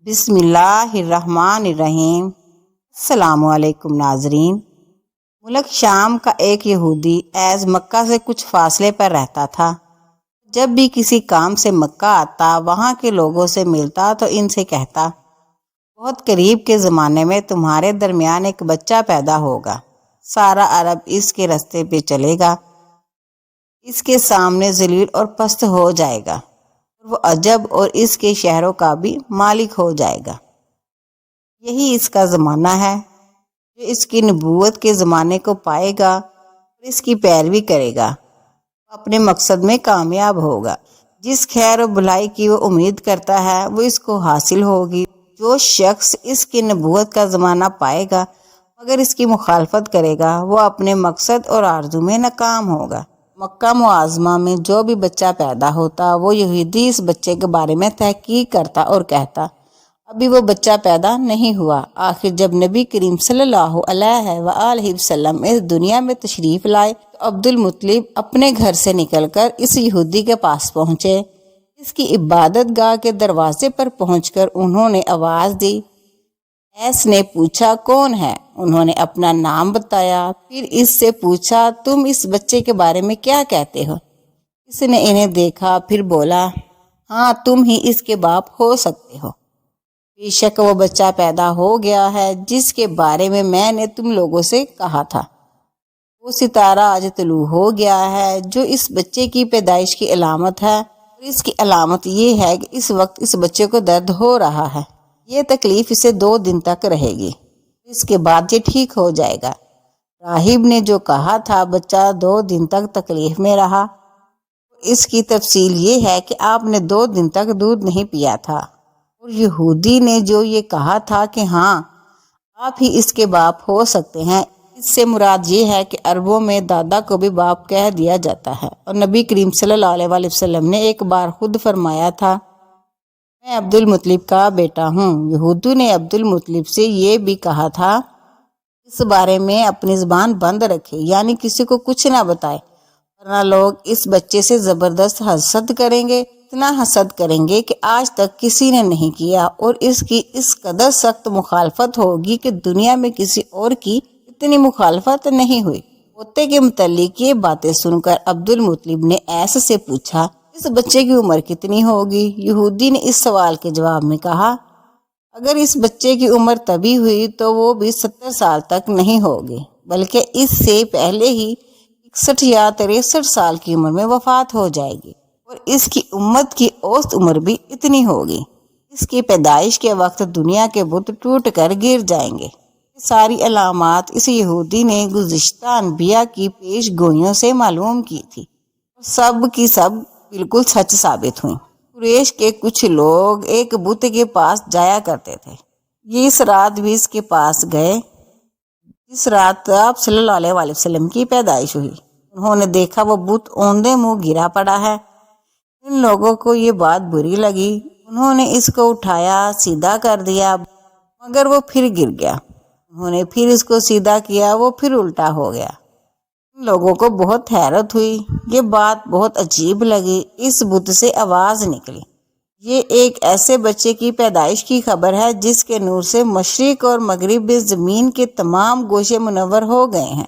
بسم اللہ الرحمن الرحیم۔ السلام علیکم ناظرین۔ ملک شام کا ایک یہودی ایز مکہ سے کچھ فاصلے پر رہتا تھا۔ جب بھی کسی کام سے مکہ آتا وہاں کے لوگوں سے ملتا تو ان سے کہتا، بہت قریب کے زمانے میں تمہارے درمیان ایک بچہ پیدا ہوگا، سارا عرب اس کے رستے پہ چلے گا، اس کے سامنے ذلیل اور پست ہو جائے گا، وہ عجب اور اس کے شہروں کا بھی مالک ہو جائے گا۔ یہی اس کا زمانہ ہے۔ جو اس کی نبوت کے زمانے کو پائے گا اور اس کی پیروی کرے گا وہ اپنے مقصد میں کامیاب ہوگا۔ جس خیر و بھلائی کی وہ امید کرتا ہے وہ اس کو حاصل ہوگی۔ جو شخص اس کی نبوت کا زمانہ پائے گا مگر اس کی مخالفت کرے گا وہ اپنے مقصد اور آرزو میں ناکام ہوگا۔ مکہ معظمہ میں جو بھی بچہ پیدا ہوتا وہ یہودی اس بچے کے بارے میں تحقیق کرتا اور کہتا، ابھی وہ بچہ پیدا نہیں ہوا۔ آخر جب نبی کریم صلی اللہ علیہ وآلہ وسلم اس دنیا میں تشریف لائے تو عبد المطلب اپنے گھر سے نکل کر اس یہودی کے پاس پہنچے۔ اس کی عبادت گاہ کے دروازے پر پہنچ کر انہوں نے آواز دی۔ ایس نے پوچھا کون ہے؟ انہوں نے اپنا نام بتایا۔ پھر اس سے پوچھا تم اس بچے کے بارے میں کیا کہتے ہو؟ اس نے انہیں دیکھا پھر بولا، ہاں تم ہی اس کے باپ ہو سکتے ہو۔ بے شک وہ بچہ پیدا ہو گیا ہے جس کے بارے میں نے تم لوگوں سے کہا تھا۔ وہ ستارہ آج طلوع ہو گیا ہے جو اس بچے کی پیدائش کی علامت ہے، اور اس کی علامت یہ ہے کہ اس وقت اس بچے کو درد ہو رہا ہے۔ یہ تکلیف اسے 2 دن تک رہے گی، اس کے بعد یہ ٹھیک ہو جائے گا۔ راہب نے جو کہا تھا بچہ 2 دن تک تکلیف میں رہا، اس کی تفصیل یہ ہے کہ آپ نے 2 دن تک دودھ نہیں پیا تھا۔ اور یہودی نے جو یہ کہا تھا کہ ہاں آپ ہی اس کے باپ ہو سکتے ہیں، اس سے مراد یہ ہے کہ عربوں میں دادا کو بھی باپ کہہ دیا جاتا ہے، اور نبی کریم صلی اللہ علیہ وآلہ وسلم نے ایک بار خود فرمایا تھا، میں عبد المطلب کا بیٹا ہوں۔ یہودی نے عبد المطلب سے یہ بھی کہا تھا اس بارے میں اپنی زبان بند رکھے، یعنی کسی کو کچھ نہ بتائے، ورنہ لوگ اس بچے سے زبردست حسد کریں گے، اتنا حسد کریں گے کہ آج تک کسی نے نہیں کیا، اور اس کی اس قدر سخت مخالفت ہوگی کہ دنیا میں کسی اور کی اتنی مخالفت نہیں ہوئی۔ پوتے کے متعلق یہ باتیں سن کر عبد المطلب نے ایسے سے پوچھا، اس بچے کی عمر کتنی ہوگی؟ یہودی نے اس سوال کے جواب میں کہا، اگر اس بچے کی عمر تبھی ہوئی تو وہ بھی 70 سال تک نہیں ہوگی، بلکہ اس سے پہلے ہی 61 یا 63 سال کی عمر میں وفات ہو جائے گی، اور اس کی امت کی اوسط عمر بھی اتنی ہوگی۔ اس کی پیدائش کے وقت دنیا کے بت ٹوٹ کر گر جائیں گے۔ یہ ساری علامات اس یہودی نے گزشتہ انبیاء کی پیش گوئیوں سے معلوم کی تھی، سب کی سب بالکل سچ ثابت ہوئیں۔ قریش کے کچھ لوگ ایک بت کے پاس جایا کرتے تھے، یہ اس رات بھی اس کے پاس گئے جس رات آپ صلی اللہ علیہ وآلہ وسلم کی پیدائش ہوئی۔ انہوں نے دیکھا وہ بت اوندے منہ گرا پڑا ہے۔ ان لوگوں کو یہ بات بری لگی، انہوں نے اس کو اٹھایا سیدھا کر دیا، مگر وہ پھر گر گیا۔ انہوں نے پھر اس کو سیدھا کیا، وہ پھر الٹا ہو گیا۔ ان لوگوں کو بہت حیرت ہوئی، یہ بات بہت عجیب لگی۔ اس بت سے آواز نکلی، یہ ایک ایسے بچے کی پیدائش کی خبر ہے جس کے نور سے مشرق اور مغرب زمین کے تمام گوشے منور ہو گئے ہیں۔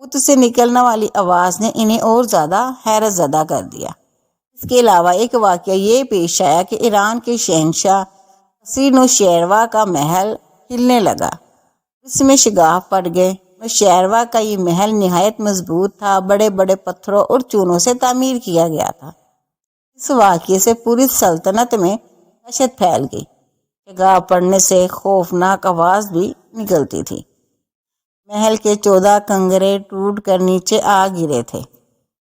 بت سے نکلنے والی آواز نے انہیں اور زیادہ حیرت زدہ کر دیا۔ اس کے علاوہ ایک واقعہ یہ پیش آیا کہ ایران کے شہنشاہ قصر نوشیروان کا محل ہلنے لگا، اس میں شگاف پڑ گئے۔ نوشیروان کا یہ محل نہایت مضبوط تھا، بڑے بڑے پتھروں اور چونوں سے تعمیر کیا گیا تھا۔ اس واقعے سے پوری سلطنت میں دہشت پھیل گئی، شگاف پڑنے سے خوفناک آواز بھی نکلتی تھی۔ محل کے 14 کنگرے ٹوٹ کر نیچے آ گرے تھے۔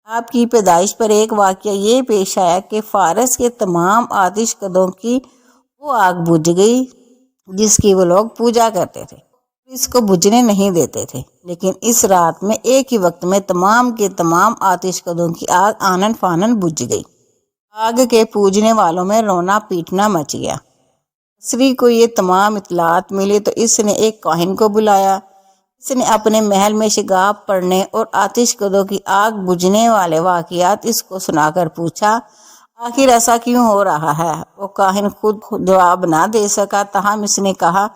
آپ کی پیدائش پر ایک واقعہ یہ پیش آیا کہ فارس کے تمام آتش کدوں کی وہ آگ بجھ گئی جس کی وہ لوگ پوجا کرتے تھے، اس کو بجھنے نہیں دیتے تھے، لیکن اس رات میں ایک ہی وقت میں تمام کے تمام آتش کدوں کی آگ آنن فانن بجھ گئی۔ آگ کے پوجنے والوں میں رونا پیٹنا مچ گیا۔ قصری کو یہ تمام اطلاعات ملی تو اس نے ایک کاہن کو بلایا۔ اس نے اپنے محل میں شگاف پڑنے اور آتش کدوں کی آگ بجھنے والے واقعات اس کو سنا کر پوچھا، آخر ایسا کیوں ہو رہا ہے؟ وہ کاہن خود جواب نہ دے سکا، تاہم اس نے کہا،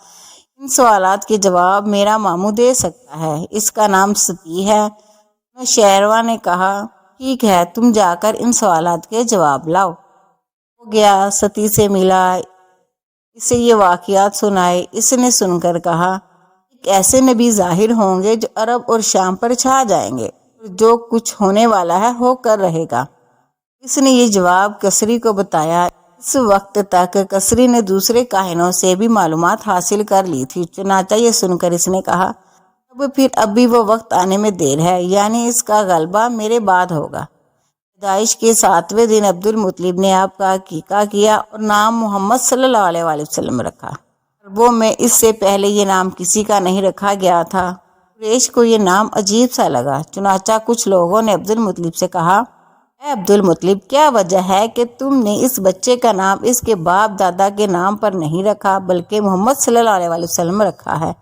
ان سوالات کے جواب میرا ماموں دے سکتا ہے، اس کا نام ستی ہے۔ نوشہرواں نے کہا، ٹھیک ہے، تم جا کر ان سوالات کے جواب لاؤ۔ وہ گیا، ستی سے ملا، اسے یہ واقعات سنائے۔ اس نے سن کر کہا، ایک ایسے نبی ظاہر ہوں گے جو عرب اور شام پر چھا جائیں گے، اور جو کچھ ہونے والا ہے ہو کر رہے گا۔ اس نے یہ جواب کسری کو بتایا۔ اس وقت تک کسری نے دوسرے کاہنوں سے بھی معلومات حاصل کر لی تھی، چنانچہ یہ سن کر اس نے کہا، اب بھی وہ وقت آنے میں دیر ہے، یعنی اس کا غلبہ میرے بعد ہوگا۔ پیدائش کے 7ویں دن عبد المطلب نے آپ کا عقیقہ کیا اور نام محمد صلی اللہ علیہ وآلہ وسلم رکھا۔ عربوں میں اس سے پہلے یہ نام کسی کا نہیں رکھا گیا تھا۔ قریش کو یہ نام عجیب سا لگا، چنانچہ کچھ لوگوں نے عبد المطلب سے کہا، اے عبد المطلب، کیا وجہ ہے کہ تم نے اس بچے کا نام اس کے باپ دادا کے نام پر نہیں رکھا بلکہ محمد صلی اللہ علیہ وآلہ وسلم رکھا ہے؟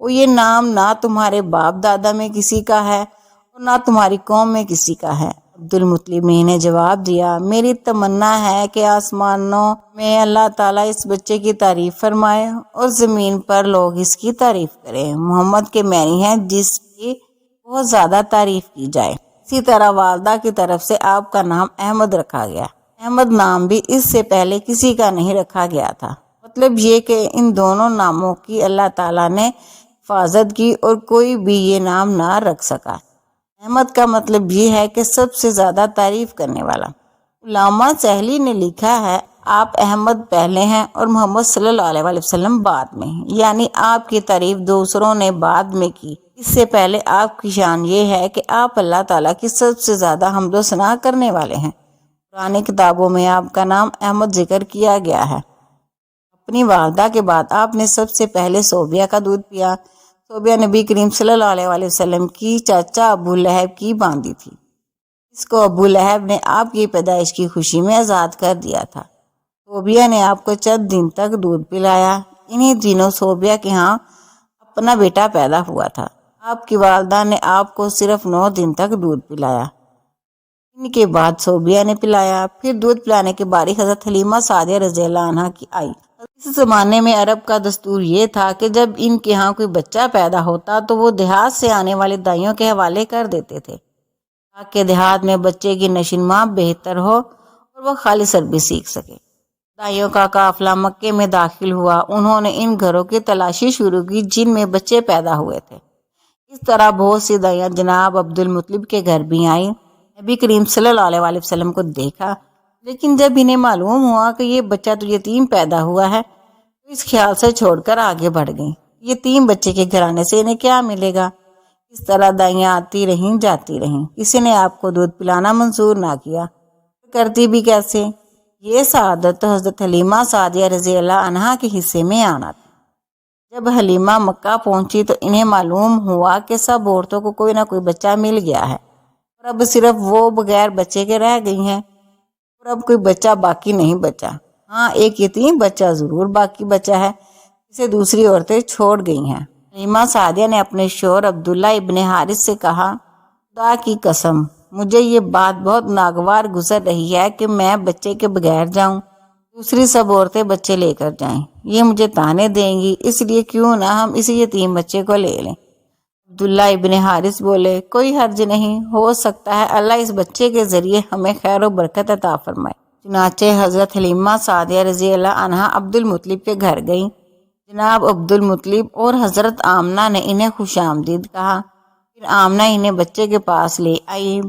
وہ یہ نام نہ تمہارے باپ دادا میں کسی کا ہے اور نہ تمہاری قوم میں کسی کا ہے۔ عبد المطلب نے انہیں جواب دیا، میری تمنا ہے کہ آسمانوں میں اللہ تعالیٰ اس بچے کی تعریف فرمائے اور زمین پر لوگ اس کی تعریف کریں۔ محمد کے معنی ہے جس کی بہت زیادہ تعریف کی جائے۔ اسی طرح والدہ کی طرف سے آپ کا نام احمد رکھا گیا۔ احمد نام بھی اس سے پہلے کسی کا نہیں رکھا گیا تھا۔ مطلب یہ کہ ان دونوں ناموں کی اللہ تعالیٰ نے حفاظت کی اور کوئی بھی یہ نام نہ رکھ سکا۔ احمد کا مطلب یہ ہے کہ سب سے زیادہ تعریف کرنے والا۔ علامہ سہلی نے لکھا ہے، آپ احمد پہلے ہیں اور محمد صلی اللہ علیہ وآلہ وسلم بعد میں، یعنی آپ کی تعریف دوسروں نے بعد میں کی۔ اس سے پہلے آپ کی شان یہ ہے کہ آپ اللہ تعالیٰ کی سب سے زیادہ حمد و ثنا کرنے والے ہیں۔ پرانی کتابوں میں آپ کا نام احمد ذکر کیا گیا ہے۔ اپنی والدہ کے بعد آپ نے سب سے پہلے صوبیہ کا دودھ پیا۔ صوبیہ نبی کریم صلی اللہ علیہ وآلہ وسلم کی چاچا ابو لہب کی باندی تھی۔ اس کو ابو لہب نے آپ کی پیدائش کی خوشی میں آزاد کر دیا تھا۔ صوبیہ نے آپ کو چند دن تک دودھ پلایا۔ انہی دنوں صوبیہ کے ہاں اپنا بیٹا پیدا ہوا تھا۔ آپ کی والدہ نے آپ کو صرف 9 دن تک دودھ پلایا۔ ان کے بعد صوبیہ نے پلایا۔ پھر دودھ پلانے کے باری حضرت حلیمہ سعدیہ رضی اللہ عنہا کی آئی۔ اس زمانے میں عرب کا دستور یہ تھا کہ جب ان کے ہاں کوئی بچہ پیدا ہوتا تو وہ دیہات سے آنے والے دائیوں کے حوالے کر دیتے تھے تاکہ دیہات میں بچے کی نشوونما بہتر ہو اور وہ خالص عربی سیکھ سکے۔ دائیوں کا قافلہ مکے میں داخل ہوا۔ انہوں نے ان گھروں کی تلاشی شروع کی جن میں بچے پیدا ہوئے تھے۔ اس طرح بہت سی دائیاں جناب عبد المطلب کے گھر بھی آئیں۔ نبی کریم صلی اللہ علیہ وآلہ وسلم کو دیکھا، لیکن جب انہیں معلوم ہوا کہ یہ بچہ تو یتیم پیدا ہوا ہے تو اس خیال سے چھوڑ کر آگے بڑھ گئیں، یتیم بچے کے گھرانے سے انہیں کیا ملے گا۔ اس طرح دائیاں آتی رہیں جاتی رہیں، کسی نے آپ کو دودھ پلانا منظور نہ کیا، کرتی بھی کیسے؟ یہ سعادت تو حضرت حلیمہ سعدیہ رضی اللہ عنہا کے حصے میں آنا تھا۔ جب حلیمہ مکہ پہنچی تو انہیں معلوم ہوا کہ سب عورتوں کو کوئی نہ کوئی بچہ مل گیا ہے اور اب صرف وہ بغیر بچے کے رہ گئی ہیں، اور اب کوئی بچہ باقی نہیں بچا۔ ہاں، ایک یتیم بچہ ضرور باقی بچا ہے جسے دوسری عورتیں چھوڑ گئی ہیں۔ حلیمہ سعدیہ نے اپنے شوہر عبداللہ ابن حارث سے کہا، خدا کی قسم، مجھے یہ بات بہت ناگوار گزر رہی ہے کہ میں بچے کے بغیر جاؤں، دوسری سب عورتیں بچے لے کر جائیں، یہ مجھے طعنے دیں گی، اس لیے کیوں نہ ہم اسی یتیم بچے کو لے لیں۔ عبداللہ ابن حارث بولے، کوئی حرج نہیں، ہو سکتا ہے اللہ اس بچے کے ذریعے ہمیں خیر و برکت عطا فرمائے۔ چنانچہ حضرت حلیمہ سعدیہ رضی اللہ عنہا عبد المطلب کے گھر گئیں۔ جناب عبد المطلب اور حضرت آمنہ نے انہیں خوش آمدید کہا۔ پھر آمنہ انہیں بچے کے پاس لے آئی۔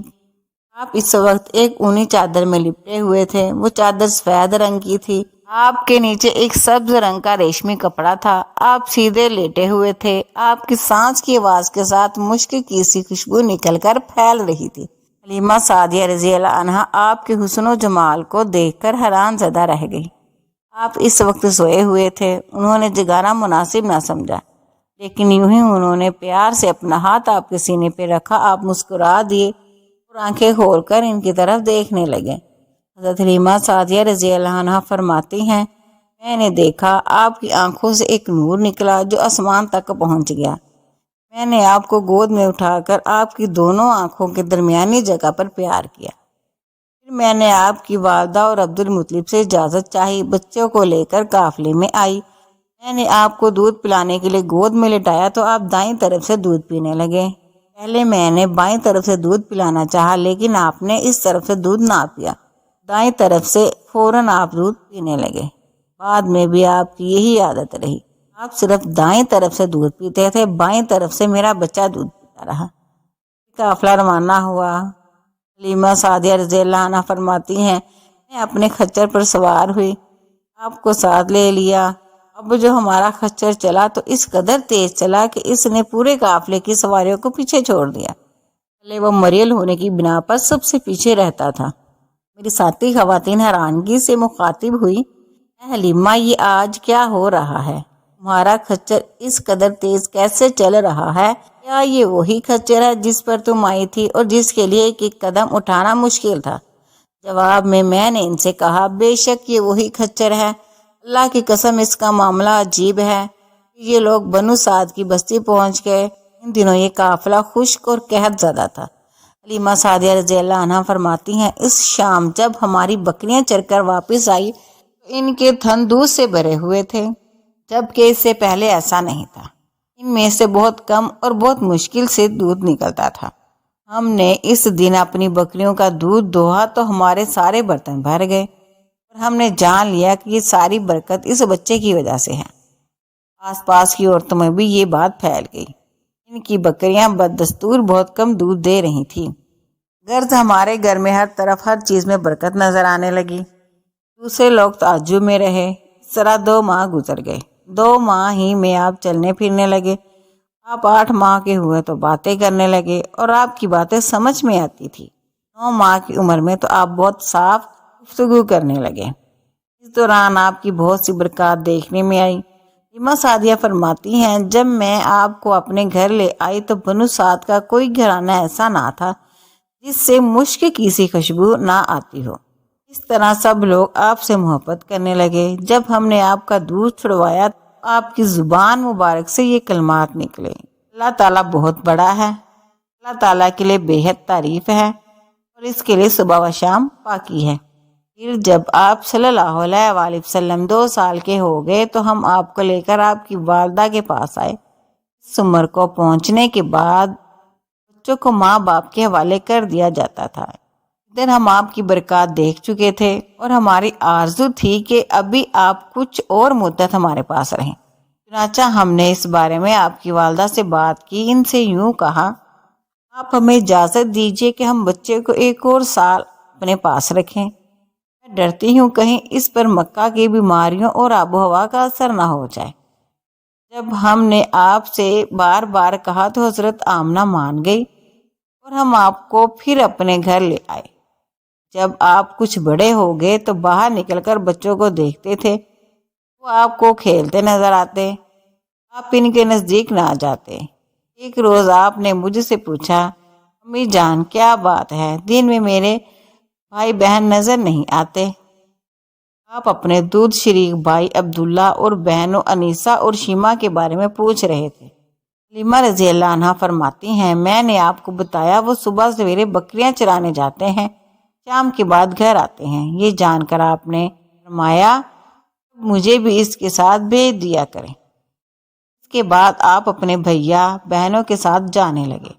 آپ اس وقت ایک اونی چادر میں لپٹے ہوئے تھے، وہ چادر سفید رنگ کی تھی۔ آپ کے نیچے ایک سبز رنگ کا ریشمی کپڑا تھا۔ آپ سیدھے لیٹے ہوئے تھے۔ آپ کی سانس کی آواز کے ساتھ مشک کی سی خوشبو نکل کر پھیل رہی تھی۔ حلیمہ سعدیہ رضی اللہ عنہا آپ کے حسن و جمال کو دیکھ کر حیران زدہ رہ گئی۔ آپ اس وقت سوئے ہوئے تھے۔ انہوں نے جگانا مناسب نہ سمجھا، لیکن یوں ہی انہوں نے پیار سے اپنا ہاتھ آپ کے سینے پہ رکھا۔ آپ مسکرا دیے اور آنکھیں کھول کر ان کی طرف دیکھنے لگے۔ حضرت حلیمہ سعدیہ رضی اللہ عنہا فرماتی ہیں، میں نے دیکھا آپ کی آنکھوں سے ایک نور نکلا جو آسمان تک پہنچ گیا۔ میں نے آپ کو گود میں اٹھا کر آپ کی دونوں آنکھوں کے درمیانی جگہ پر پیار کیا۔ پھر میں نے آپ کی والدہ اور عبد المطلب سے اجازت چاہی، بچوں کو لے کر قافلے میں آئی۔ میں نے آپ کو دودھ پلانے کے لیے گود میں لٹایا تو آپ دائیں طرف سے دودھ پینے لگے۔ پہلے میں نے بائیں طرف سے دودھ پلانا چاہا، لیکن آپ نے اس طرف سے دودھ نہ پیا، دائیں طرف سے فوراً آپ دودھ پینے لگے۔ بعد میں بھی آپ کی یہی عادت رہی، آپ صرف دائیں طرف سے دودھ پیتے تھے، بائیں طرف سے میرا بچہ دودھ پیتا رہا۔ قافلہ روانہ ہوا۔ حلیمہ سعدیہ رضی اللہ عنہ فرماتی ہیں، میں اپنے خچر پر سوار ہوئی، آپ کو ساتھ لے لیا۔ اب جو ہمارا خچر چلا تو اس قدر تیز چلا کہ اس نے پورے قافلے کی سواریوں کو پیچھے چھوڑ دیا۔ پہلے وہ مریل ہونے کی بنا پر سب سے پیچھے رہتا تھا۔ میری ساتھی خواتین حیرانگی سے مخاطب ہوئی، اے حلیمہ، یہ آج کیا ہو رہا ہے؟ تمہارا خچر اس قدر تیز کیسے چل رہا ہے؟ کیا یہ وہی خچر ہے جس پر تم آئی تھی اور جس کے لیے ایک ایک قدم اٹھانا مشکل تھا؟ جواب میں نے ان سے کہا، بے شک یہ وہی خچر ہے، اللہ کی قسم اس کا معاملہ عجیب ہے۔ یہ لوگ بنو سعد کی بستی پہنچ گئے۔ ان دنوں یہ قافلہ خشک اور قحط زدہ تھا۔ حلیمہ سعدیہ رضی اللہ عنہ فرماتی ہیں، اس شام جب ہماری بکریاں چر کر واپس آئی تو ان کے تھن دودھ سے بھرے ہوئے تھے، جبکہ اس سے پہلے ایسا نہیں تھا۔ ان میں سے بہت کم اور بہت مشکل سے دودھ نکلتا تھا۔ ہم نے اس دن اپنی بکریوں کا دودھ دوہا تو ہمارے سارے برتن بھر گئے، اور ہم نے جان لیا کہ یہ ساری برکت اس بچے کی وجہ سے ہے۔ آس پاس کی عورتوں میں بھی یہ بات پھیل گئی۔ ان کی بکریاں بددستور بہت کم دودھ دے رہی تھیں۔ غرض ہمارے گھر میں ہر طرف ہر چیز میں برکت نظر آنے لگی۔ دوسرے لوگ تعجب میں رہے۔ اس طرح 2 ماہ گزر گئے۔ 2 ماہ ہی میں آپ چلنے پھرنے لگے۔ آپ 8 ماہ کے ہوئے تو باتیں کرنے لگے اور آپ کی باتیں سمجھ میں آتی تھی۔ 9 ماہ کی عمر میں تو آپ بہت صاف گفتگو کرنے لگے۔ اس دوران آپ کی بہت سی برکات دیکھنے میں آئی۔ حلیمہ سعدیہ فرماتی ہیں، جب میں آپ کو اپنے گھر لے آئی تو بنو سعد کا کوئی گھرانہ ایسا نہ تھا جس سے مشک کی سی خوشبو نہ آتی ہو۔ اس طرح سب لوگ آپ سے محبت کرنے لگے۔ جب ہم نے آپ کا دودھ چھڑوایا تو آپ کی زبان مبارک سے یہ کلمات نکلے، اللہ تعالیٰ بہت بڑا ہے، اللہ تعالیٰ کے لیے بے حد تعریف ہے اور اس کے لیے صبح و شام پاکی ہے۔ پھر جب آپ صلی اللہ علیہ وآلہ وسلم 2 سال کے ہو گئے تو ہم آپ کو لے کر آپ کی والدہ کے پاس آئے۔ اس عمر کو پہنچنے کے بعد بچوں کو ماں باپ کے حوالے کر دیا جاتا تھا۔ ادھر ہم آپ کی برکات دیکھ چکے تھے اور ہماری آرزو تھی کہ ابھی آپ کچھ اور مدت ہمارے پاس رہیں۔ چنانچہ ہم نے اس بارے میں آپ کی والدہ سے بات کی۔ ان سے یوں کہا، آپ ہمیں اجازت دیجیے کہ ہم بچے کو 1 اور سال اپنے پاس رکھیں۔ میں ڈرتی ہوں کہیں اس پر مکہ کی بیماریوں اور آب و ہوا کا اثر نہ ہو جائے۔ جب ہم نے آپ سے بار بار کہا تو حضرت آمنہ مان گئی اور ہم آپ کو پھر اپنے گھر لے آئے۔ جب آپ کچھ بڑے ہو گئے تو باہر نکل کر بچوں کو دیکھتے تھے، وہ آپ کو کھیلتے نظر آتے، آپ ان کے نزدیک نہ جاتے۔ ایک روز آپ نے مجھ سے پوچھا، امی جان کیا بات ہے، دن میں میرے بھائی بہن نظر نہیں آتے؟ آپ اپنے دودھ شریک بھائی عبداللہ اور بہنوں انیسہ اور شیمہ کے بارے میں پوچھ رہے تھے۔ حلیمہ رضی اللہ عنہ فرماتی ہیں، میں نے آپ کو بتایا وہ صبح سویرے بکریاں چرانے جاتے ہیں، شام کے بعد گھر آتے ہیں۔ یہ جان کر آپ نے فرمایا، مجھے بھی اس کے ساتھ بھیج دیا کریں۔ اس کے بعد آپ اپنے بھیا بہنوں کے ساتھ جانے لگے۔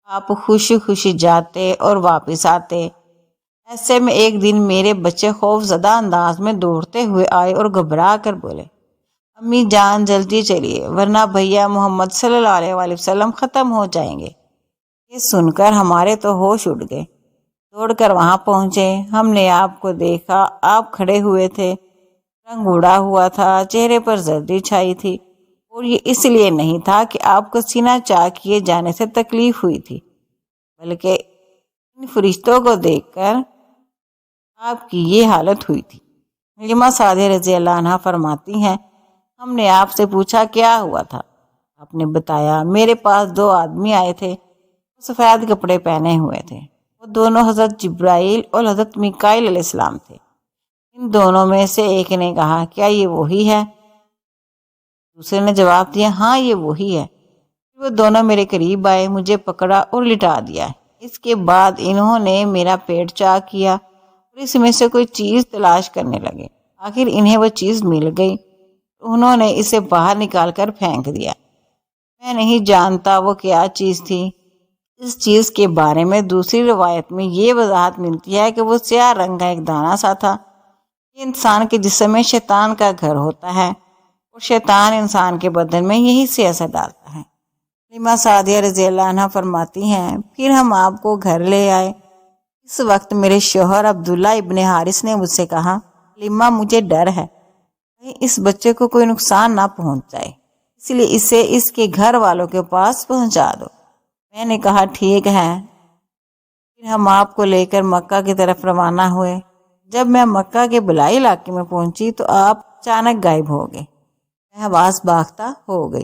آپ خوشی خوشی جاتے اور واپس آتے۔ ایسے میں ایک دن میرے بچے خوف زدہ انداز میں دوڑتے ہوئے آئے اور گھبرا کر بولے، امی جان جلدی چلیے ورنہ بھیا محمد صلی اللہ علیہ وآلہ وسلم ختم ہو جائیں گے۔ یہ سن کر ہمارے تو ہوش اڑ گئے۔ دوڑ کر وہاں پہنچے، ہم نے آپ کو دیکھا، آپ کھڑے ہوئے تھے، رنگ اڑا ہوا تھا، چہرے پر زردی چھائی تھی، اور یہ اس لیے نہیں تھا کہ آپ کو سینہ چاک کیے جانے سے تکلیف ہوئی تھی، بلکہ ان فرشتوں کو دیکھ کر آپ کی یہ حالت ہوئی تھی۔ حلیمہ سعدیہ رضی اللہ عنہ فرماتی ہیں، ہم نے آپ سے پوچھا کیا ہوا تھا؟ آپ نے بتایا، میرے پاس 2 آدمی آئے تھے، سفید کپڑے پہنے ہوئے تھے، وہ دونوں حضرت جبرائیل اور حضرت میکائیل علیہ السلام تھے۔ ان دونوں میں سے ایک نے کہا، کیا یہ وہی ہے؟ دوسرے نے جواب دیا، ہاں یہ وہی ہے۔ وہ دونوں میرے قریب آئے، مجھے پکڑا اور لٹا دیا۔ اس کے بعد انہوں نے میرا پیٹ چاک کیا اور اس میں سے کوئی چیز تلاش کرنے لگے۔ آخر انہیں وہ چیز مل گئی۔ انہوں نے اسے باہر نکال کر پھینک دیا۔ میں نہیں جانتا وہ کیا چیز تھی۔ اس چیز کے بارے میں دوسری روایت میں یہ وضاحت ملتی ہے کہ وہ سیاہ رنگ کا ایک دانہ سا تھا۔ یہ انسان کے جسم میں شیطان کا گھر ہوتا ہے اور شیطان انسان کے بدن میں یہی سے اثر ڈالتا ہے۔ حلیمہ سعدیہ رضی اللہ عنہ فرماتی ہیں، پھر ہم آپ کو گھر لے آئے۔ اس وقت میرے شوہر عبداللہ ابن حارث نے مجھ سے کہا، حلیمہ مجھے ڈر ہے کہیں اس بچے کو کوئی نقصان نہ پہنچ جائے، اس لیے اسے اس کے گھر والوں کے پاس پہنچا دو۔ میں نے کہا ٹھیک ہے۔ پھر ہم آپ کو لے کر مکہ کی طرف روانہ ہوئے۔ جب میں مکہ کے بلائی علاقے میں پہنچی تو آپ اچانک غائب ہو گئے۔ میں حواس باختہ ہو گئی۔